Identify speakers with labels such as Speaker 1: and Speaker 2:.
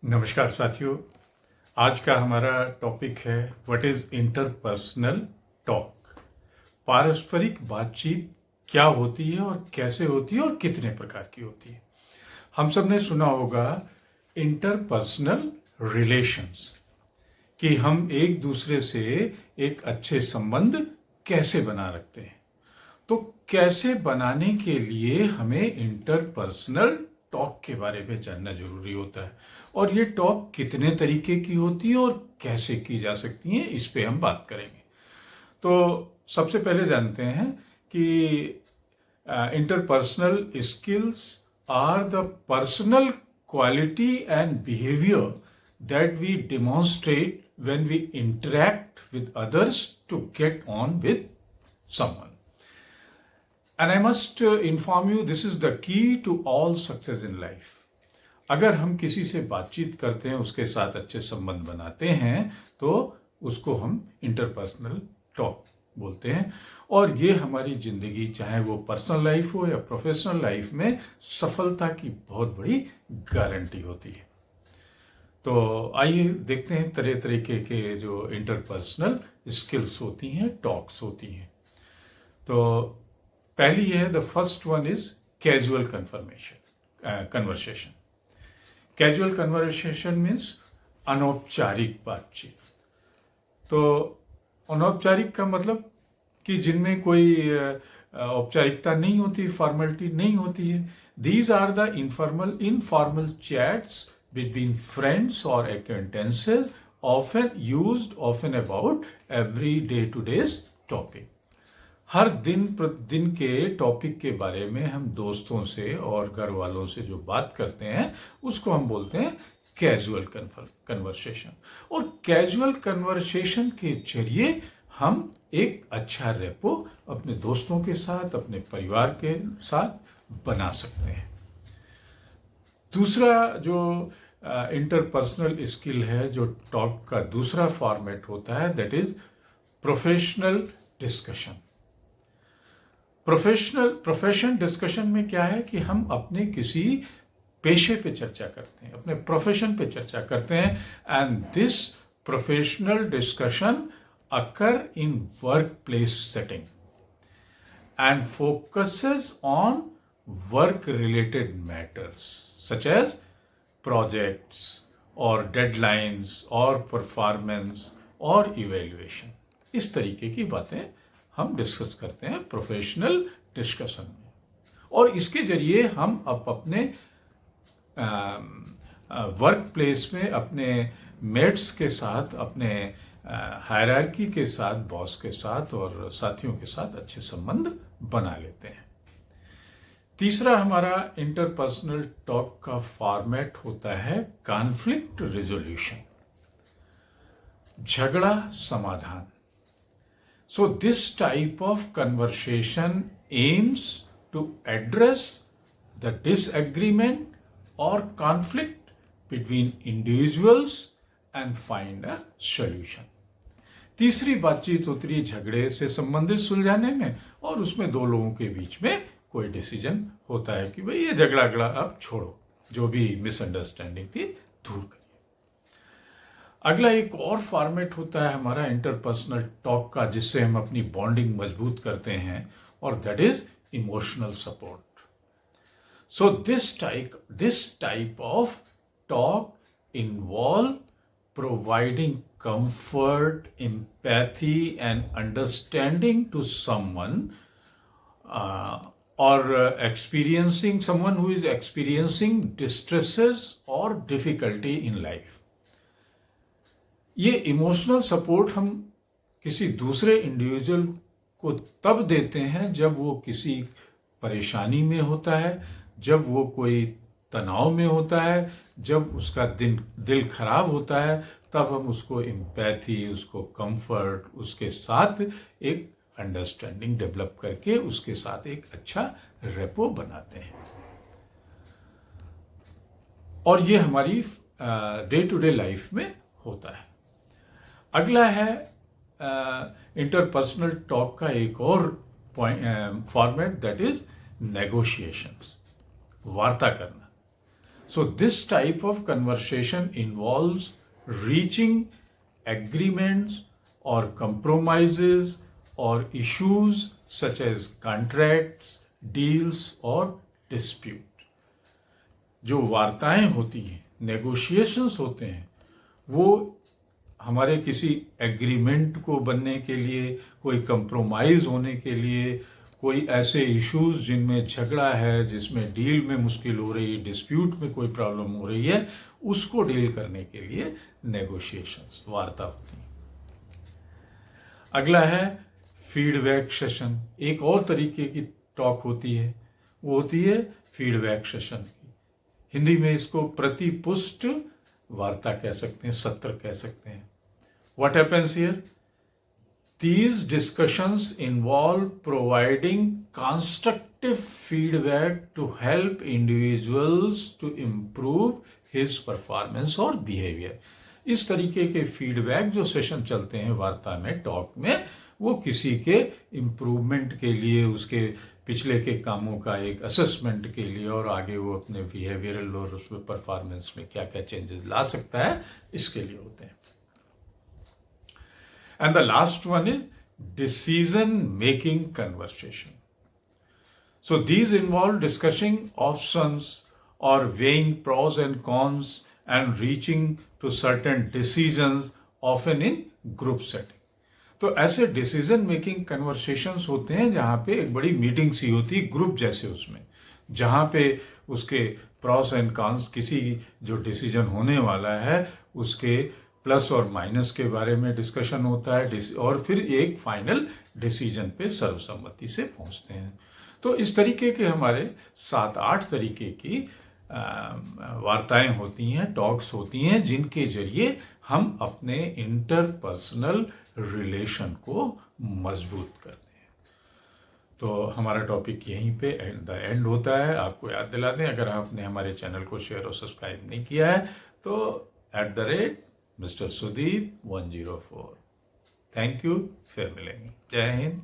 Speaker 1: नमस्कार साथियों। आज का हमारा टॉपिक है व्हाट इज इंटरपर्सनल टॉक। पारस्परिक बातचीत क्या होती है और कैसे होती है और कितने प्रकार की होती है। हम सब ने सुना होगा इंटरपर्सनल रिलेशंस, कि हम एक दूसरे से एक अच्छे संबंध कैसे बना रखते हैं। तो कैसे बनाने के लिए हमें इंटरपर्सनल टॉक के बारे में जानना जरूरी होता है, और ये टॉक कितने तरीके की होती है और कैसे की जा सकती है, इस पे हम बात करेंगे। तो सबसे पहले जानते हैं कि interpersonal skills are the personal quality and behaviour that we demonstrate when we interact with others to get on with someone. And I must inform you, this is the key to all success in life. अगर हम किसी से बातचीत करते हैं, उसके साथ अच्छे संबंध बनाते हैं, तो उसको हम इंटरपर्सनल टॉक बोलते हैं। और ये हमारी जिंदगी, चाहे वो पर्सनल लाइफ हो या प्रोफेशनल लाइफ में, सफलता की बहुत बड़ी गारंटी होती है। तो आइए देखते हैं तरह तरीके के जो इंटरपर्सनल स्किल्स होती हैं, टॉक्स होती हैं। तो पहली है, the first one is casual conversation. Casual conversation means अनौपचारिक बातचीत। तो अनौपचारिक का मतलब कि जिनमें कोई औपचारिकता नहीं होती, फॉर्मेलिटी नहीं होती है। These are the informal chats between friends or acquaintances, often about every day-to-day's topic. हर दिन प्रतिदिन के टॉपिक के बारे में हम दोस्तों से और घर वालों से जो बात करते हैं, उसको हम बोलते हैं कैजुअल कन्वर्सेशन। और कैजुअल कन्वर्सेशन के जरिए हम एक अच्छा रेपो अपने दोस्तों के साथ, अपने परिवार के साथ बना सकते हैं। दूसरा जो इंटरपर्सनल स्किल है, जो टॉक का दूसरा फॉर्मेट होता है, that is professional discussion. Profession discussion में क्या है कि हम अपने किसी पेशे पे चर्चा करते हैं, अपने प्रोफेशन पे चर्चा करते हैं। And this professional discussion occur in work place setting and focuses on work related matters such as projects or deadlines or performance or evaluation। इस तरीके की बातें हम डिस्कस करते हैं प्रोफेशनल डिस्कशन में। और इसके जरिए हम अपने वर्क प्लेस में अपने मेट्स के साथ, अपने हायरार्की के साथ, बॉस के साथ और साथियों के साथ अच्छे संबंध बना लेते हैं। तीसरा हमारा इंटरपर्सनल टॉक का फॉर्मेट होता है कॉन्फ्लिक्ट रिजोल्यूशन, झगड़ा समाधान। So this type of conversation aims to address the disagreement और conflict between individuals and find a solution. तीसरी बातचीत होती है झगड़े से संबंधित सुलझाने में, और उसमें दो लोगों के बीच में कोई डिसीजन होता है कि भाई ये झगड़ा अब छोड़ो, जो भी मिसअंडरस्टैंडिंग थी दूर करिए। अगला एक और फॉर्मेट होता है हमारा इंटरपर्सनल टॉक का, जिससे हम अपनी बॉन्डिंग मजबूत करते हैं, और that is emotional support. So this type of talk involve providing comfort, empathy, and understanding to someone, or experiencing someone who is experiencing distresses or difficulty in life. ये emotional support हम किसी दूसरे individual को तब देते हैं जब वो किसी परेशानी में होता है, जब वो कोई तनाव में होता है, जब उसका दिल खराब होता है, तब हम उसको एम्पैथी, उसको कंफर्ट, उसके साथ एक अंडरस्टैंडिंग डेवलप करके उसके साथ एक अच्छा रेपो बनाते हैं। और ये हमारी डे टू डे लाइफ में होता है। अगला है इंटरपर्सनल टॉक का एक और फॉर्मेट, दैट इज नेगोशिएशंस, वार्ता करना। So this type of conversation involves reaching agreements or compromises or issues such as contracts, deals or dispute. जो वार्ताएं होती हैं, नेगोशिएशंस होते हैं, वो हमारे किसी एग्रीमेंट को बनने के लिए, कोई कंप्रोमाइज होने के लिए, कोई ऐसे इश्यूज जिनमें झगड़ा है, जिसमें डील में मुश्किल हो रही है, डिस्प्यूट में कोई प्रॉब्लम हो रही है, उसको डील करने के लिए नेगोशिएशंस, वार्ता होती है। अगला है फीडबैक सेशन। एक और तरीके की टॉक होती है, वो होती है फीडबैक सेशन की। हिंदी में इसको प्रतिपुष्ट वार्ता कह सकते हैं, सत्र कह सकते हैं। What happens here? These discussions involve providing constructive feedback to help individuals to improve his performance or behavior. इस तरीके के फीडबैक जो सेशन चलते हैं वार्ता में, टॉक में, वो किसी के इम्प्रूवमेंट के लिए, उसके पिछले के कामों का एक असेसमेंट के लिए, और आगे वो अपने बिहेवियरल और उसमें परफॉर्मेंस में क्या क्या चेंजेस ला सकता है, इसके लिए होते हैं। And the last one is decision-making conversation. So these involve discussing options or weighing pros and cons and reaching to certain decisions, often in group setting. तो ऐसे डिसीजन मेकिंग कन्वर्सेशंस होते हैं जहाँ पे एक बड़ी मीटिंग सी होती है, ग्रुप जैसे, उसमें जहाँ पे उसके प्रॉस एंड कॉन्स, किसी जो डिसीजन होने वाला है उसके प्लस और माइनस के बारे में डिस्कशन होता है, और फिर एक फाइनल डिसीजन पे सर्वसम्मति से पहुंचते हैं। तो इस तरीके के हमारे 7-8 तरीके की वार्ताएं होती हैं, टॉक्स होती हैं, जिनके जरिए हम अपने इंटरपर्सनल रिलेशन को मजबूत करते हैं। तो हमारा टॉपिक यहीं पे द एंड होता है। आपको याद दिला दें, अगर आपने हमारे चैनल को शेयर और सब्सक्राइब नहीं किया है तो @Mr. Sudeep 104। थैंक यू, फिर मिलेंगे। जय हिंद।